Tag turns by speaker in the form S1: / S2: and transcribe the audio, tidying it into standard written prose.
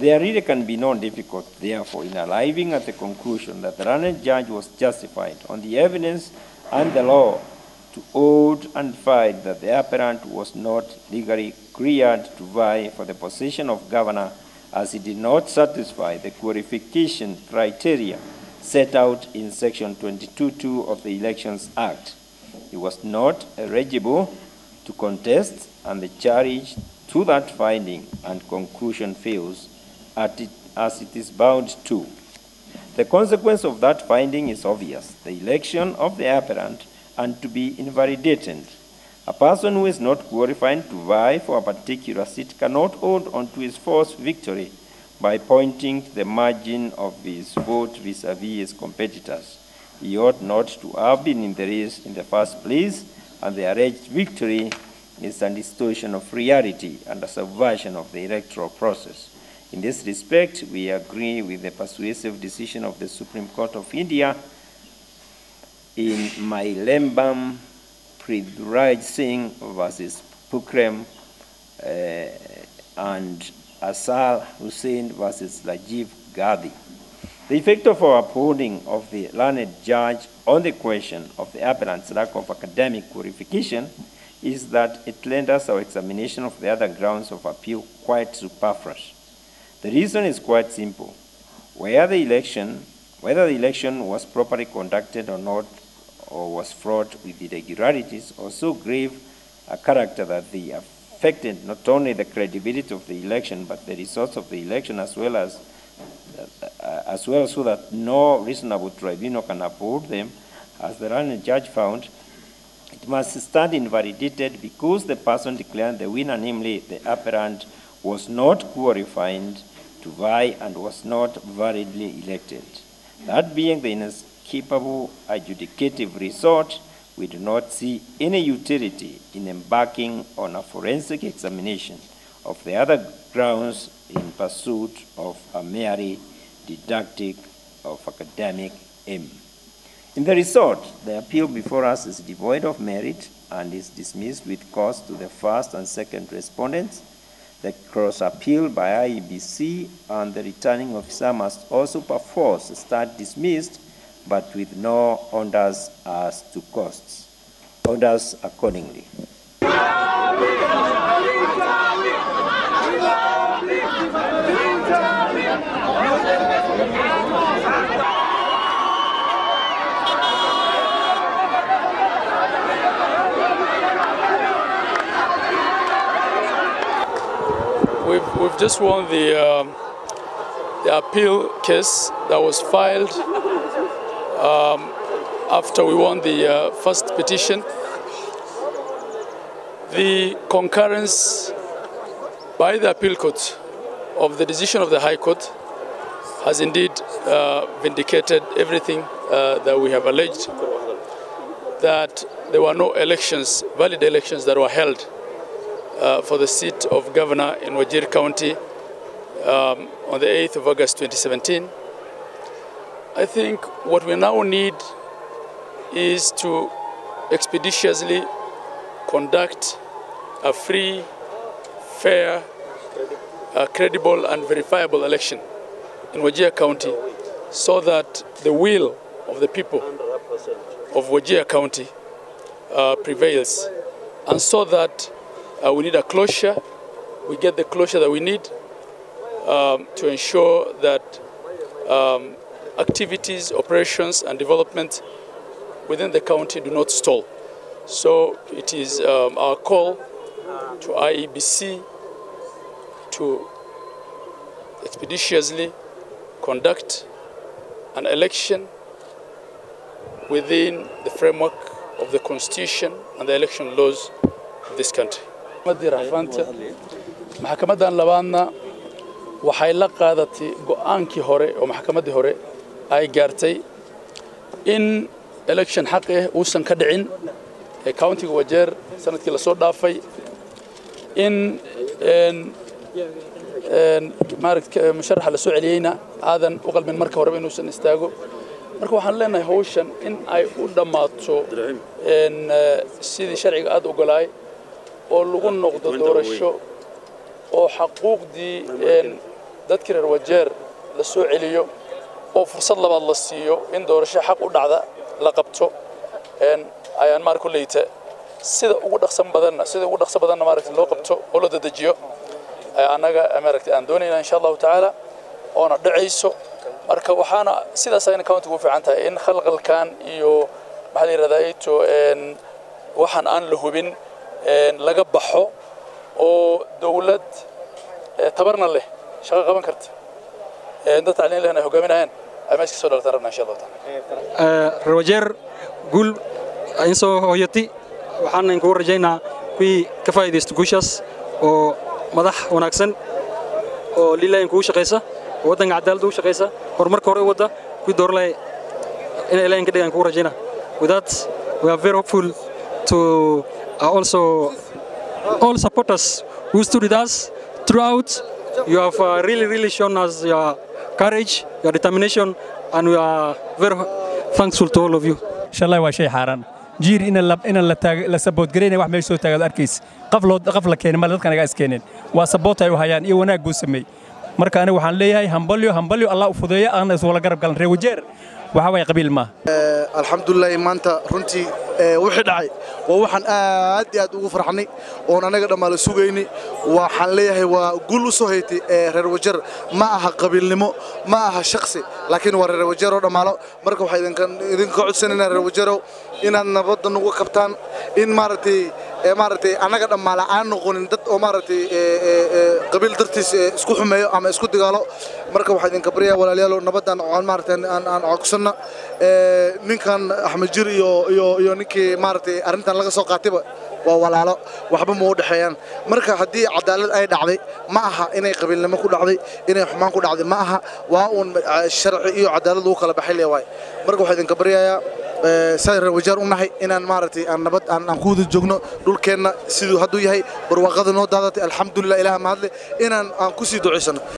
S1: There really can be no difficulty, therefore, in arriving at the conclusion that the learned judge was justified on the evidence and the law to hold and find that the appellant was not legally cleared to vie for the position of governor, as he did not satisfy the qualification criteria set out in Section 22(2) of the Elections Act. He was not eligible to contest, and the challenge to that finding and conclusion fails as it is bound to. The consequence of that finding is obvious: the election of the appellant and to be invalidated. A person who is not qualified to vie for a particular seat cannot hold on to his false victory by pointing to the margin of his vote vis-a-vis his competitors. He ought not to have been in the race in the first place, and the alleged victory is a distortion of reality and a subversion of the electoral process. In this respect, we agree with the persuasive decision of the Supreme Court of India in Mailembam Prithviraj Singh versus Pukrem and Asal Hussain versus Rajiv Gandhi. The effect of our upholding of the learned judge on the question of the appellant's lack of academic qualification is that it renders our examination of the other grounds of appeal quite superfluous. The reason is quite simple. Whether the election was properly conducted or not, or was fraught with irregularities or so grave a character that they affected not only the credibility of the election but the results of the election as well so that no reasonable tribunal can uphold them, as the learned judge found, it must stand invalidated because the person declared the winner, namely the appellant, was not qualified to vie and was not validly elected. That being the inescapable adjudicative result, we do not see any utility in embarking on a forensic examination of the other grounds in pursuit of a merely didactic of academic aim. In the result, the appeal before us is devoid of merit and is dismissed with cause to the first and second respondents. The cross-appeal by IEBC and the returning officer must also perforce stand dismissed, but with no orders as to costs. Orders accordingly.
S2: We've just won the appeal case that was filed after we won the first petition. The concurrence by the appeal court of the decision of the High Court has indeed vindicated everything that we have alleged, that there were no elections, valid elections that were held for the seat of governor in Wajir County on the 8th of August 2017. I think what we now need is to expeditiously conduct a free, fair, credible and verifiable election in Wajir County so that the will of the people of Wajir County prevails, and so that we need a closure. We get the closure that we need to ensure that activities, operations, and development within the county do not stall. So it is our call to IEBC to expeditiously conduct an election within the framework of the Constitution and the election laws of this country.
S3: maxkamadan labaadna waxay la qaadatay go'aankii hore oo maxkamadii hore ay gaartay in election xaq ah uusan ka dhicin ee county-ga Wajir sanadkii la soo dhaafay in musharaxa la soo celiyayna aadan u qalmin marka hore inuu san istaago marka waxaan leenahay hawshan in ay u dhamaato sidii sharciga aad u ogolaay oo lagu noqdo doorasho oo xuquuqdii dadkii reer Wajeer la soo celiyo oo fursad labaad la siiyo in doorasho xaq u dhacda la qabto ayaan maar kuleyta sida ugu dhaqsan badanna maaragtay loo qabto oo la dedejiyo anaga maaragtay aan doonayna insha Allah ta'ala oo na dhacayso marka waxaana sidaas ayna county-gu fiican tahay in khalqalkan iyo maxaa la yiraahdaa waxaan aan la hubin laga baxo oo dawlad tabarna leh shaqo qaban karta dad tacliin lehna hogaaminayaan ama iska soo dhaltarana insha Allah ta'ala
S4: Wajeer gul insoo hooyati waxaan ku rajaynaa kuwii ka faa'iideysto guushaas oo madax wanaagsan oo liilaan ku shaqeysa waddanka cadaalad u shaqeysa horumarka hore wada ku doorlay in ilaan ka dhigan ku rajaynaa with that we are very hopeful to also all supporters who stood with us throughout. You have really shown us your courage, your determination, and we are very thankful to all of you.
S5: Inshallah waa shay xaaran jiir in la support gareynay wax meesha soo taagay arkays qaf la keenay mal dadkan naga iskeeneen waa support ay u hayaan iyo wanaag buu sameeyay marka aniga waxaan leeyahay hambalyo Allah u fudeeyo aan is wala garab galan reer Wajeer waxa way qabiil ma
S6: alxamdulillah maanta runtii wixii dhacay waa waxaan aad iyo aad ugu farxnay oo anaga dhamaal sugayni waxaan leeyahay waa guul u soo haytay reer Wajeer ma aha qabiilnimo ma aha shakhsi laakiin waa reer Wajeer oo dhamaalo marka waxa idin ka codsanayna reer Wajeer inaad nabad nagu qabtaan in maaragtay anaga dhamaala aan noqonin dad oo maaragtay qabiil dartiis isku xumeeyo ama isku dagaalo marka waxa idin ka bariyaa walaalayaal nabadan aan maaragtay aan codsanna ninkan Axmed Jir iyo ninkii maaragtay arintan laga soo qaatayba waa walaalo waxba ma u dhaxeeyaan marka hadii cadaalad ay dhacday ma aha inay qabiilnimo ku dhacday inay xumaan ku dhacday ma aha waa uun sharci iyo cadaalad uu kala baxay leeyahay marka waxa idin ka bariyaa sayr Wajeer u nahay inaan maaragtay aan nabad aan ku wada joogno dhulkeena sidoo haduu yahay barwaaqada noo daadatay alxamdulillah ilaaha mahadle inaan ku sii duceysano